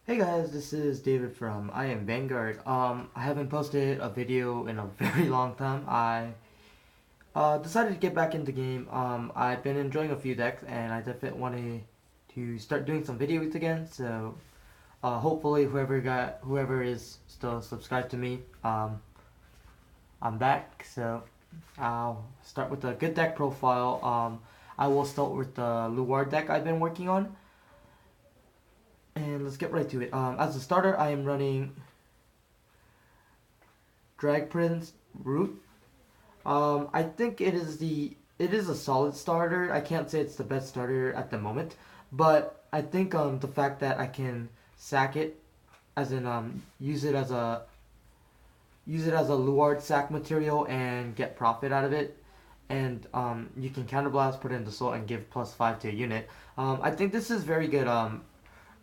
Hey guys, this is David from I am Vanguard. I haven't posted a video in a very long time. I decided to get back into the game. I've been enjoying a few decks, and I definitely wanted to start doing some videos again. So, hopefully, whoever is still subscribed to me, I'm back. So, I'll start with a good deck profile. I will start with the Luard deck I've been working on. And let's get right to it. As a starter, I am running Drag Prince Root. I think it is a solid starter. I can't say it's the best starter at the moment, but I think the fact that I can sack it, as in use it as a Luard sack material and get profit out of it, and you can counterblast, put it in the soul, and give +5 to a unit. I think this is very good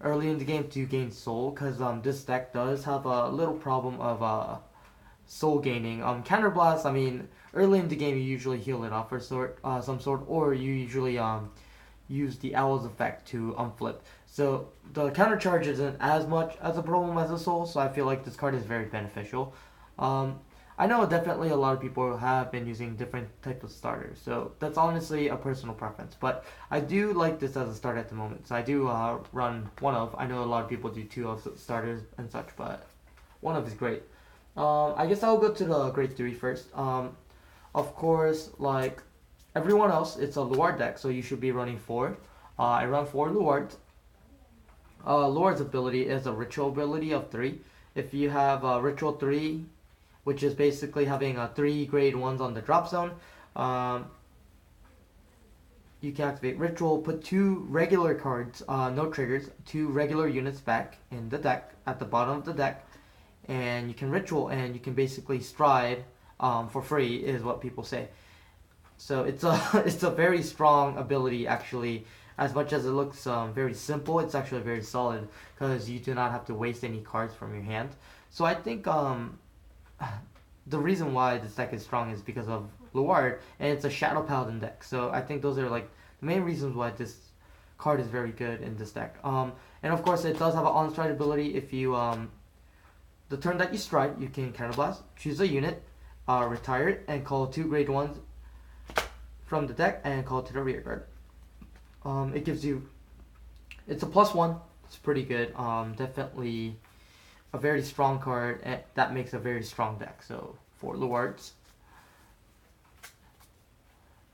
early in the game to gain soul, because this deck does have a little problem of soul gaining. Counterblast, I mean, early in the game you usually heal it off for some sort, or you usually use the owl's effect to unflip. So the counter charge isn't as much as a problem as a soul, so I feel like this card is very beneficial. Um, I know definitely a lot of people have been using different types of starters, so that's honestly a personal preference. But I do like this as a start at the moment, so I do run one of. I know a lot of people do two of starters and such, but one of is great. I guess I'll go to the grade 3 first. Of course, like everyone else, it's a Luard deck, so you should be running 4. I run 4 Luard. Luard's ability is a ritual ability of 3. If you have ritual 3, which is basically having 3 grade 1s on the drop zone, um, you can activate ritual, put 2 regular cards, no triggers, 2 regular units back in the deck, at the bottom of the deck, and you can ritual, and you can basically stride for free, is what people say. So it's a it's a very strong ability actually. As much as it looks very simple, it's actually very solid because you do not have to waste any cards from your hand. So I think the reason why this deck is strong is because of Luard, and it's a Shadow Paladin deck. So I think those are like the main reasons why this card is very good in this deck. And of course, it does have an on-stride ability. If you the turn that you stride, you can counterblast, choose a unit, retire it, and call 2 grade 1s from the deck and call it to the rear guard. It gives you, it's a +1. It's pretty good. Definitely a very strong card, and that makes a very strong deck. So for Luards,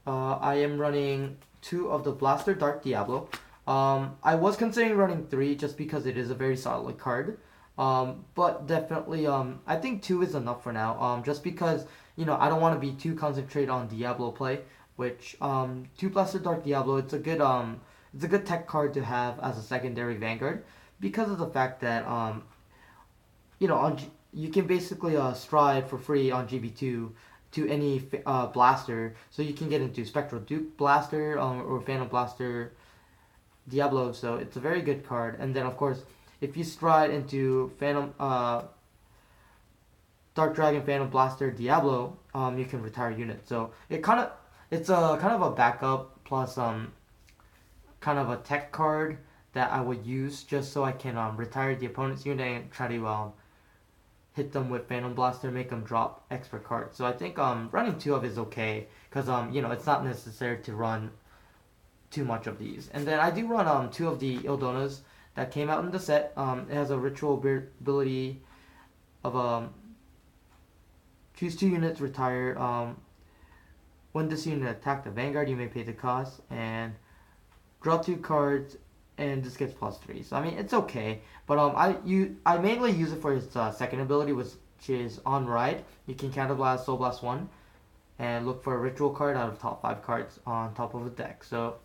I am running 2 of the Blaster Dark Diablo. I was considering running 3 just because it is a very solid card. But definitely, I think 2 is enough for now. Just because, I don't want to be too concentrated on Diablo play, which, 2 Blaster Dark Diablo, it's a good tech card to have as a secondary Vanguard, because of the fact that, you can basically stride for free on GB2 to any blaster, so you can get into Spectral Duke Blaster or Phantom Blaster Diablo, so it's a very good card. And then of course, if you stride into Phantom Dark Dragon Phantom Blaster Diablo, you can retire units. So it's a kind of a backup plus kind of a tech card that I would use just so I can retire the opponent's unit and try to hit them with Phantom Blaster, make them drop extra cards. So I think running 2 of is okay, because it's not necessary to run too much of these. And then I do run 2 of the Ildonas that came out in the set. It has a ritual ability of choose 2 units, retire. When this unit attack the Vanguard, you may pay the cost and draw 2 cards, and this gets +3. So I mean, it's okay, but I mainly use it for its second ability, which is on ride. You can counterblast Soul Blast 1 and look for a ritual card out of top 5 cards on top of the deck. So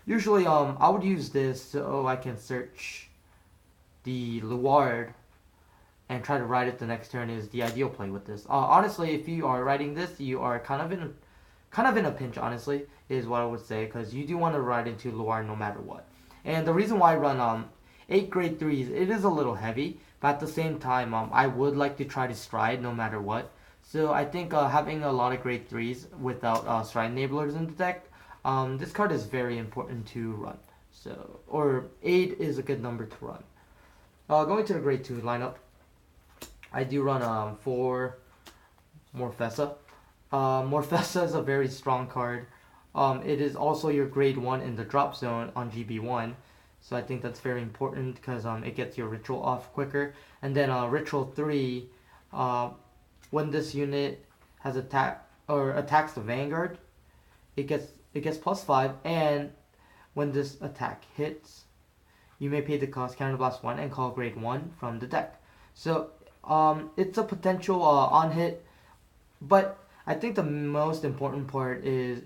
usually I would use this so I can search the Luard and try to ride it the next turn is the ideal play with this. Honestly, if you are riding this, you are kind of in a pinch, honestly, is what I would say, because you do want to ride into Luard no matter what. And the reason why I run 8 grade 3s, it is a little heavy, but at the same time, I would like to try to stride no matter what. So I think having a lot of grade 3s without stride enablers in the deck, this card is very important to run. So, or 8 is a good number to run. Going to the grade 2 lineup, I do run 4 Morfessa. Morfessa is a very strong card. It is also your grade 1 in the drop zone on GB1. So I think that's very important because it gets your ritual off quicker. And then ritual 3, uh, when this unit has attacks the Vanguard, it gets +5, and when this attack hits, you may pay the cost counterblast 1 and call grade 1 from the deck. So it's a potential on hit, but I think the most important part is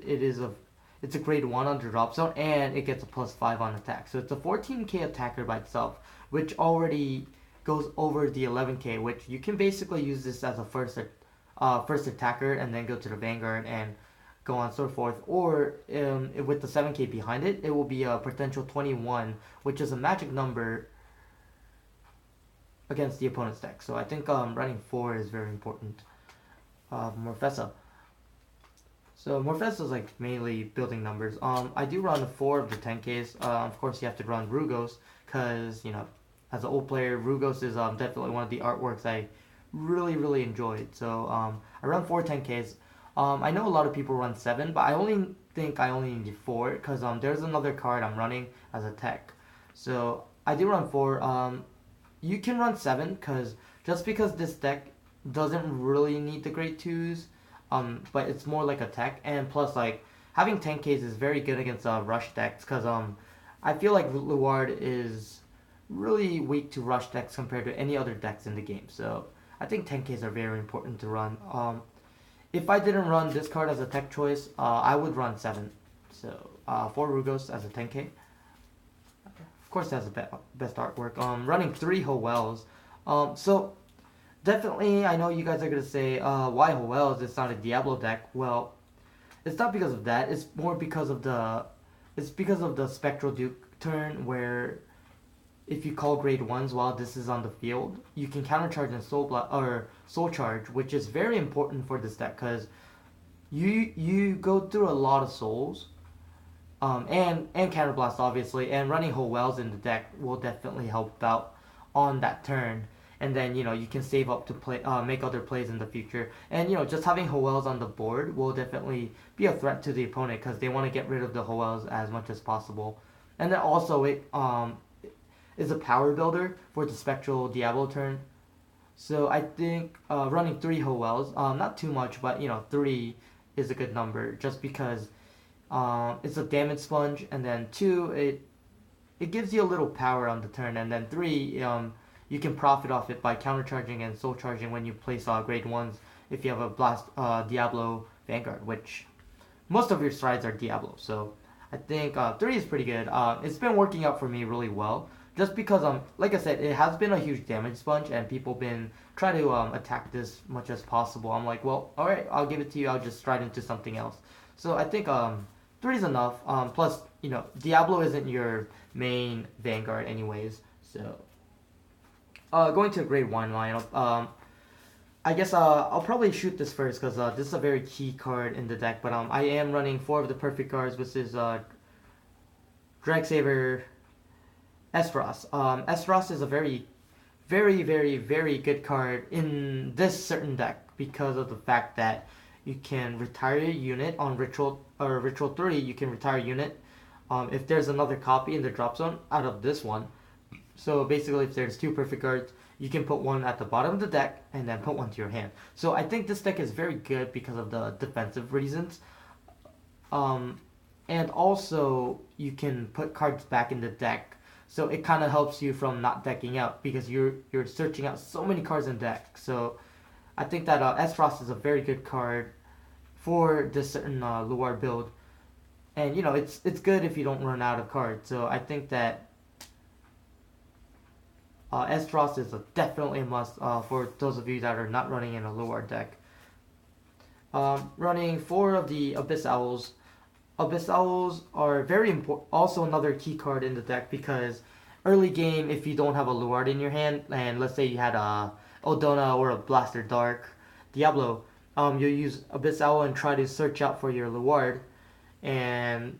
it's a grade 1 on the drop zone, and it gets a +5 on attack. So it's a 14k attacker by itself, which already goes over the 11k, which you can basically use this as a first attacker and then go to the Vanguard and go on so forth. Or with the 7k behind it, it will be a potential 21, which is a magic number against the opponent's deck. So I think running 4 is very important. Morfessa. So Morfessa is like mainly building numbers. I do run 4 of the 10Ks. Of course, you have to run Rugos because, you know, as an old player, Rugos is definitely one of the artworks I really enjoyed. So I run 4 10Ks. I know a lot of people run 7, but I only think I only need 4 because there's another card I'm running as a tech. So I do run 4. You can run 7 because this deck doesn't really need the grade 2s. But it's more like a tech, and plus like having 10Ks is very good against rush decks because I feel like Luard is really weak to rush decks compared to any other decks in the game. So I think 10Ks are very important to run. If I didn't run this card as a tech choice, I would run 7. So 4 Rugos as a 10K. Of course, that's the best artwork. Running 3 Hoels. So definitely, I know you guys are going to say, why Hoels? It's not a Diablo deck. Well, it's not because of that. It's more because of the Spectral Duke turn where if you call grade 1s while this is on the field, you can countercharge and soul charge, which is very important for this deck because you go through a lot of souls. And counterblast obviously, and running Hoels in the deck will definitely help out on that turn. And then, you know, you can save up to play, make other plays in the future. And, you know, just having Hoels on the board will definitely be a threat to the opponent because they want to get rid of the Hoels as much as possible. And then also it is a power builder for the Spectral Diablo turn. So I think running 3 Hoels, not too much, but, you know, 3 is a good number just because it's a damage sponge. And then 2, it gives you a little power on the turn. And then 3, you can profit off it by countercharging and soul charging when you place grade 1s if you have a Blast Diablo Vanguard, which most of your strides are Diablo. So I think 3 is pretty good. It's been working out for me really well. Just because, like I said, it has been a huge damage sponge and people been trying to attack this much as possible. I'm like, well, alright, I'll give it to you. I'll just stride into something else. So I think 3 is enough. Plus, you know, Diablo isn't your main Vanguard anyways. So going to grade 1 lineup. I guess I'll probably shoot this first because this is a very key card in the deck. But I am running 4 of the perfect cards, which is Dragsaber, Esros. Esros is a very good card in this certain deck because of the fact that you can retire a unit on Ritual 3. You can retire a unit if there's another copy in the drop zone out of this one. So basically, if there's 2 perfect cards, you can put 1 at the bottom of the deck and then put 1 to your hand. So I think this deck is very good because of the defensive reasons. And also, you can put cards back in the deck. So it kind of helps you from not decking out because you're searching out so many cards in deck. So I think that Esros is a very good card for this certain Luard build. And, you know, it's good if you don't run out of cards. So I think that Esros is definitely a must for those of you that are not running in a Luard deck. Running 4 of the Abyss Owls. Abyss Owls are very important. Also another key card in the deck because early game, if you don't have a Luard in your hand, and let's say you had a Odona or a Blaster Dark Diablo, you'll use Abyss Owl and try to search out for your Luard. And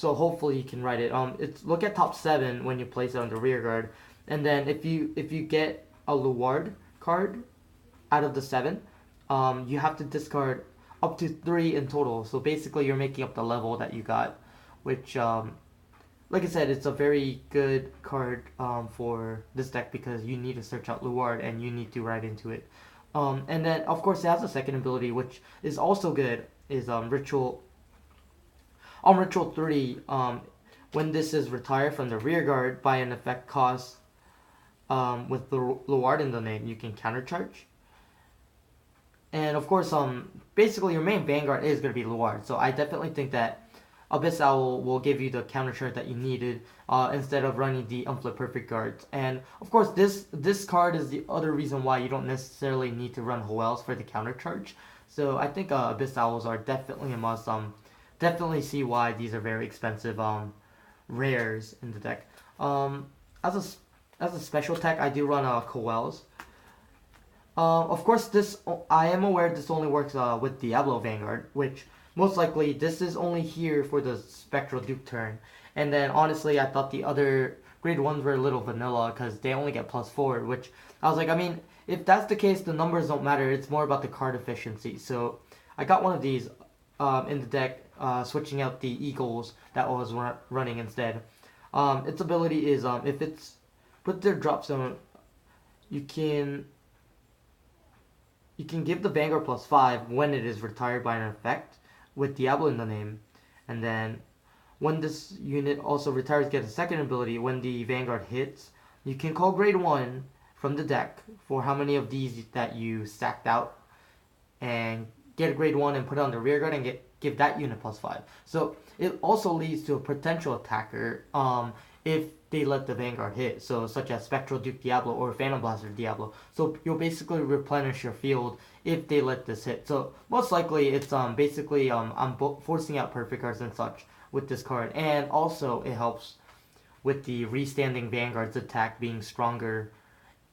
So hopefully you can write it. It's look at top 7 when you place it on the rear guard, and then if you get a Luard card out of the 7, you have to discard up to 3 in total. So basically, you're making up the level that you got, which like I said, it's a very good card for this deck because you need to search out Luard and you need to write into it. And then of course it has a second ability which is also good. Is Ritual. On Ritual 3, when this is retired from the rear guard by an effect cost with the Luard in the name, you can countercharge. And of course, basically your main Vanguard is going to be Luard. So I definitely think that Abyss Owl will give you the counter charge that you needed instead of running the Unflip Perfect guards. And of course, this card is the other reason why you don't necessarily need to run Hoels for the counter charge. So I think Abyss Owls are definitely a must. Definitely see why these are very expensive rares in the deck. As a special tech, I do run Coels. Of course, I am aware this only works with Diablo Vanguard, which most likely this is only here for the Spectral Duke turn. And then honestly, I thought the other grade 1s were a little vanilla because they only get +4, which I was like, I mean, if that's the case, the numbers don't matter. It's more about the card efficiency. So I got one of these in the deck, switching out the Eagles that I was running instead. Its ability is if it's put their drop zone, you can give the Vanguard +5 when it is retired by an effect with Diablo in the name. And then when this unit also retires, get a second ability. When the Vanguard hits, you can call grade 1 from the deck for how many of these that you stacked out and get a grade 1 and put it on the rear guard and give that unit +5. So it also leads to a potential attacker if they let the Vanguard hit, so such as Spectral Duke Diablo or Phantom Blaster Diablo. So you'll basically replenish your field if they let this hit. So most likely it's basically I'm forcing out perfect cards and such with this card, and also it helps with the restanding Vanguard's attack being stronger,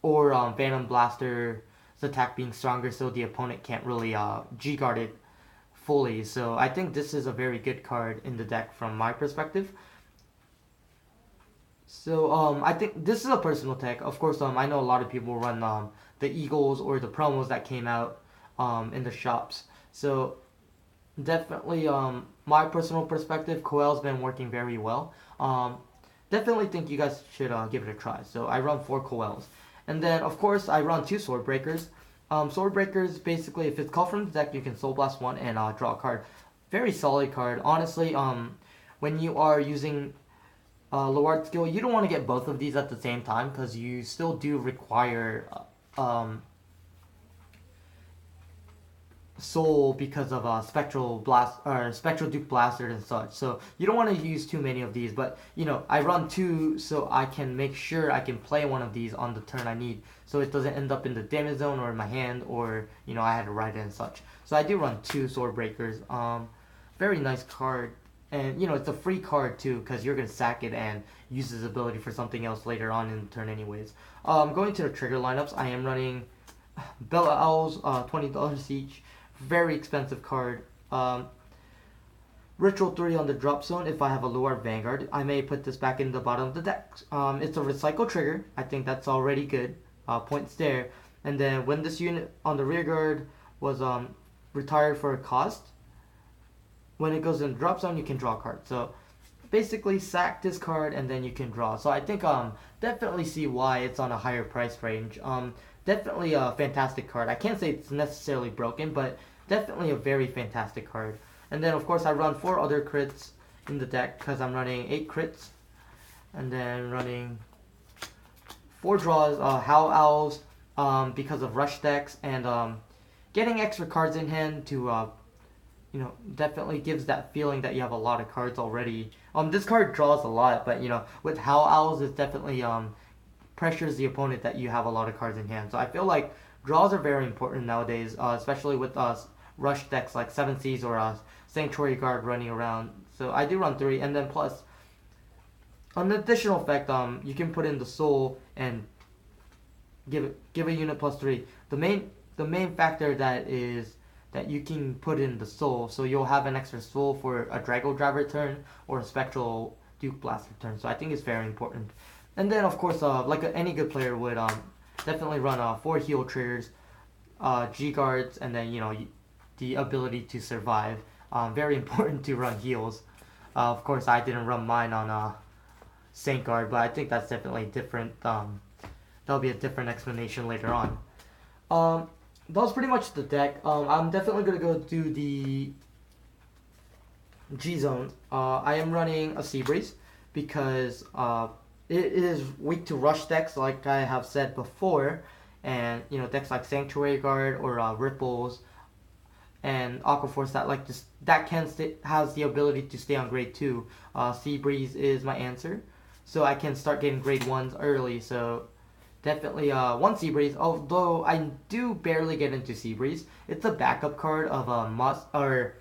or Phantom Blaster's attack being stronger, so the opponent can't really G-guard it fully. So I think this is a very good card in the deck from my perspective. So I think this is a personal tech. Of course, I know a lot of people run the Eagles or the promos that came out in the shops. So definitely my personal perspective, Coel's been working very well. Definitely think you guys should give it a try. So I run 4 Coels. And then of course I run 2 Sword Breakers. Sword Breakers, basically if it's called from the deck, you can Soul Blast 1 and draw a card. Very solid card. Honestly, when you are using Luard skill, you don't want to get both of these at the same time because you still do require soul because of Spectral Blast or Spectral Duke Blaster and such. So you don't want to use too many of these, but you know, I run 2 so I can make sure I can play one of these on the turn I need, so it doesn't end up in the damage zone or in my hand, or you know, I had to write it and such. So I do run 2 Sword Breakers. Very nice card. And, you know, it's a free card, too, because you're going to sack it and use this ability for something else later on in the turn anyways. Going to the trigger lineups, I am running Bella Owls, $20 each. Very expensive card. Ritual 3 on the drop zone. If I have a Luard Vanguard, I may put this back in the bottom of the deck. It's a recycle trigger. I think that's already good. Points there. And then when this unit on the rear guard was retired for a cost, when it goes in the drop zone, you can draw a card. So basically sack this card and then you can draw. So I think definitely see why it's on a higher price range. Definitely a fantastic card. I can't say it's necessarily broken, but definitely a very fantastic card. And then of course I run 4 other crits in the deck because I'm running 8 crits. And then running 4 draws, Howl Owls, because of rush decks, and getting extra cards in hand to you know, definitely gives that feeling that you have a lot of cards already. This card draws a lot, but you know, with Howl Owls, it definitely pressures the opponent that you have a lot of cards in hand. So I feel like draws are very important nowadays, especially with rush decks like 7 Seas or Sanctuary Guard running around. So I do run 3, and then plus an additional effect, you can put in the Soul and give a unit +3. The main factor that that you can put in the soul, so you'll have an extra soul for a Drago Driver turn or a Spectral Duke Blaster turn. So I think it's very important. And then of course, any good player would definitely run 4 heal triggers, G guards, and then the ability to survive. Very important to run heals. Of course, I didn't run mine on Saint Guard, but I think that's definitely different. That'll be a different explanation later on. That was pretty much the deck. I'm definitely gonna go do the G zone. I am running a Seabreeze because it is weak to rush decks, like I have said before, and decks like Sanctuary Guard or Ripples and Aquaforce that has the ability to stay on grade 2. Seabreeze is my answer, so I can start getting grade 1s early. So definitely one Seabreeze, although I do barely get into Seabreeze. It's a backup card of a must, or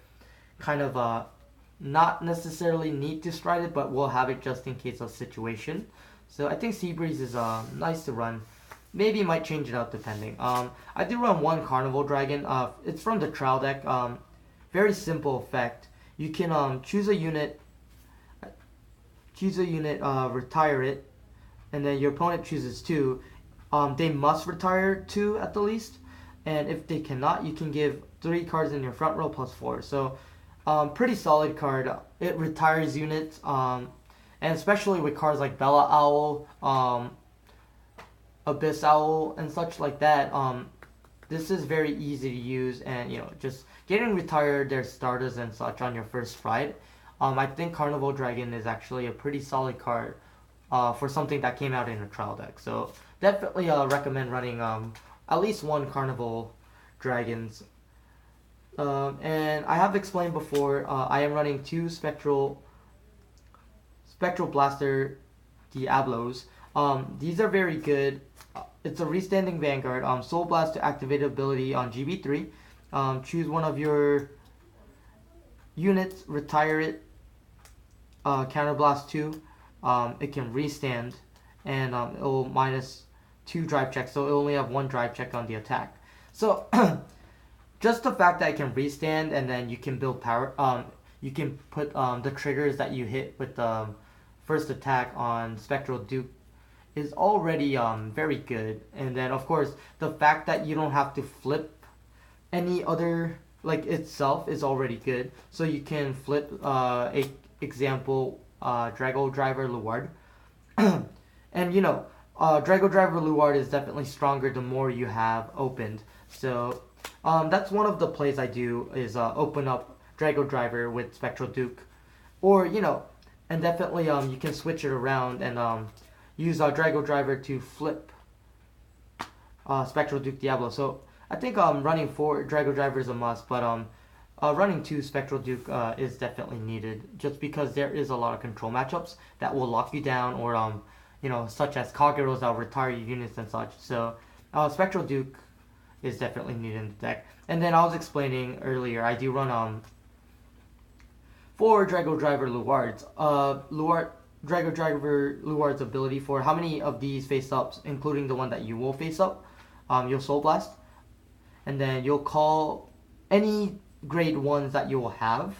kind of not necessarily need to stride it, but we'll have it just in case of situation. So I think Seabreeze is nice to run. Maybe might change it out depending. I do run one Carnival Dragon. It's from the trial deck. Very simple effect. You can choose a unit, retire it, and then your opponent chooses 2. They must retire 2 at the least, and if they cannot, you can give 3 cards in your front row plus 4. So pretty solid card. It retires units, and especially with cards like Bella Owl, Abyss Owl, and such like that. This is very easy to use, and just getting retired their starters and such on your first ride. I think Carnival Dragon is actually a pretty solid card for something that came out in a trial deck. So definitely recommend running at least one Carnival Dragons. And I have explained before, I am running 2 Spectral Blaster Diablos. These are very good. It's a restanding Vanguard. Soul Blast to activate ability on GB3. Choose one of your units, retire it, Counterblast 2. It can restand, and it will -2 drive checks, so it only have 1 drive check on the attack. So just the fact that it can restand, and then you can build power, you can put the triggers that you hit with the first attack on Spectral Duke is already very good. And then of course the fact that you don't have to flip any other itself is already good. So you can flip example Drago Driver Luard, and Drago Driver Luard is definitely stronger the more you have opened. So that's one of the plays I do is open up Drago Driver with Spectral Duke, or and definitely you can switch it around and use Drago Driver to flip Spectral Duke Diablo. So I think running 4 Drago Driver is a must, but running 2 Spectral Duke is definitely needed, just because there is a lot of control matchups that will lock you down, or such as Kageros that will retire your units and such. So Spectral Duke is definitely needed in the deck. And then I was explaining earlier, I do run 4 Drago Driver Luards. Drago Driver Luard's ability for how many of these face ups, including the one that you will face up, you'll Soul Blast, and then you'll call any grade 1s that you will have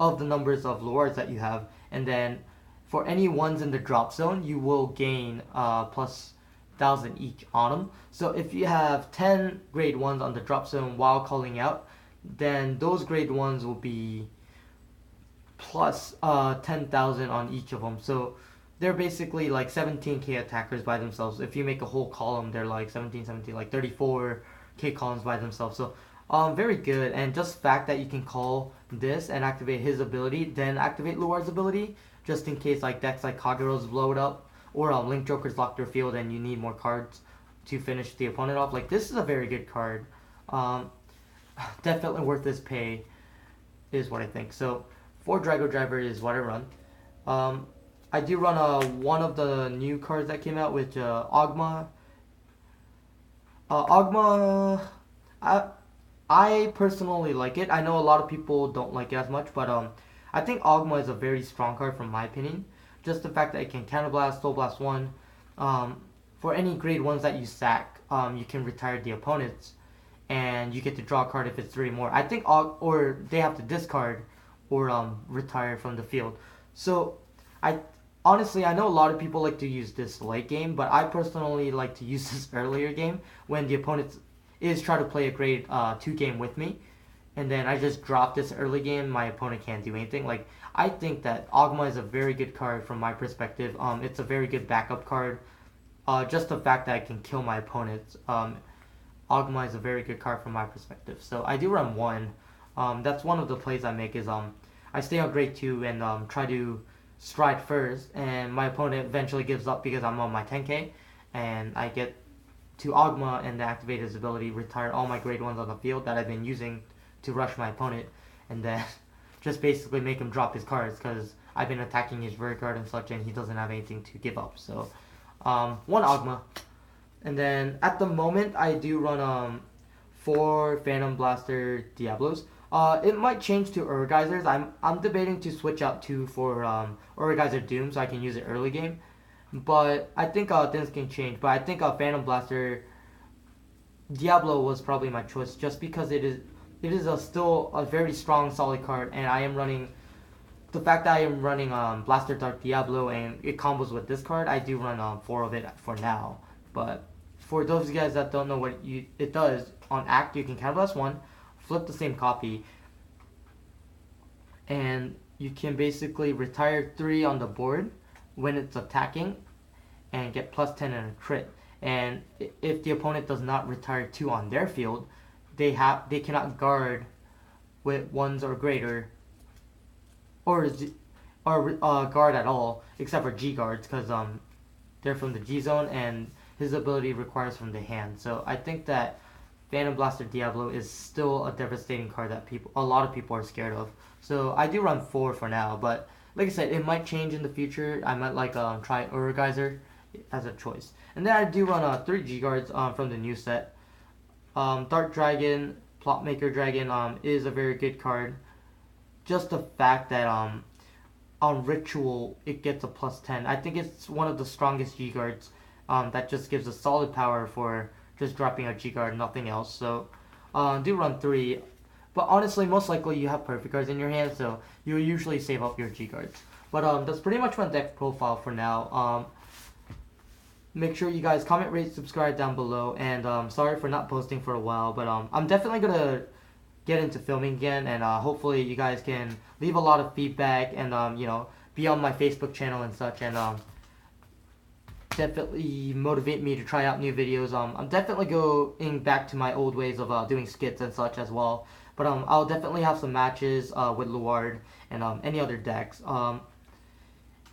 of the numbers of Luards that you have, and then for any 1s in the drop zone, you will gain plus 1,000 each on them. So if you have 10 grade 1s on the drop zone while calling out, then those grade 1s will be plus 10,000 on each of them. So they're basically like 17k attackers by themselves. If you make a whole column, they're like 17, like 34k columns by themselves. So very good. And just the fact that you can call this and activate his ability, then activate Luard's ability, just in case decks like Kageros blow it up, or Link Joker's lock their field and you need more cards to finish the opponent off. This is a very good card. Definitely worth this pay, is what I think. So 4 Drago Driver is what I run. I do run one of the new cards that came out with Ogma. Ogma, I personally like it. I know a lot of people don't like it as much, but I think Ogma is a very strong card from my opinion. Just the fact that it can Counterblast, Soul Blast 1. For any grade 1s that you sack, you can retire the opponents. and you get to draw a card if it's 3 more. I think or they have to discard or retire from the field. So I honestly, I know a lot of people like to use this late game, but I personally like to use this earlier game when the opponent is trying to play a grade 2 game with me, and then I just drop this early game. My opponent can't do anything. Like, I think that Ogma is a very good card from my perspective. It's a very good backup card. Just the fact that I can kill my opponents. Ogma is a very good card from my perspective. So I do run 1. That's one of the plays I make is I stay on grade 2 and try to stride first, and my opponent eventually gives up because I'm on my 10k, and I get to Ogma and activate his ability, retire all my grade 1s on the field that I've been using to rush my opponent, and then just basically make him drop his cards because I've been attacking his Vanguard and such, and he doesn't have anything to give up. So 1 Ogma. And then at the moment I do run 4 Phantom Blaster Diablos. It might change to Urgeizers. I'm debating to switch out 2 for Urgeizer Doom so I can use it early game. But I think things can change. But I think Phantom Blaster Diablo was probably my choice just because it is still a very strong solid card, and I am running the fact that I am running Blaster Dark Diablo and it combos with this card. I do run 4 of it for now. But for those of you guys that don't know what it does, on Act you can counterblast 1, flip the same copy, and you can basically retire 3 on the board when it's attacking and get plus 10 and a crit. And if the opponent does not retire 2 on their field, they cannot guard with 1s or greater, or guard at all, except for G guards, because they're from the G zone and his ability requires from the hand. So I think that Phantom Blaster Diablo is still a devastating card that a lot of people are scared of. So I do run 4 for now, but like I said, it might change in the future. I might try Urgeizer as a choice. And then I do run 3 G guards from the new set. Dark Dragon, Plotmaker Dragon is a very good card. Just the fact that on Ritual it gets a plus 10. I think it's one of the strongest G guards that just gives a solid power for just dropping a G guard, nothing else. So do run 3. But honestly, most likely you have perfect cards in your hand, so you'll usually save up your G guards. But that's pretty much my deck profile for now. Make sure you guys comment, rate, subscribe down below, and sorry for not posting for a while, but I'm definitely gonna get into filming again, and hopefully you guys can leave a lot of feedback and be on my Facebook channel and such, and definitely motivate me to try out new videos. I'm definitely going back to my old ways of doing skits and such as well, but I'll definitely have some matches with Luard and any other decks.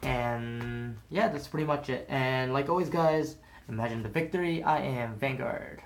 And yeah, that's pretty much it. And like always, guys, imagine the victory. I am Vanguard.